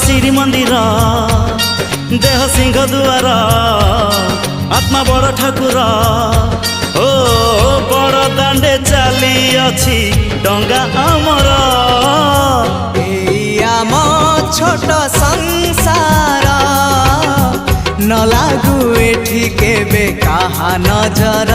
श्रीमंदिर देह सिंह दुआर आत्मा बड़ ठाकुर ओ बड़ दांडे चली अछि डंगा आमर आम छोट संसार न लागू एठी केबे काहा नजर।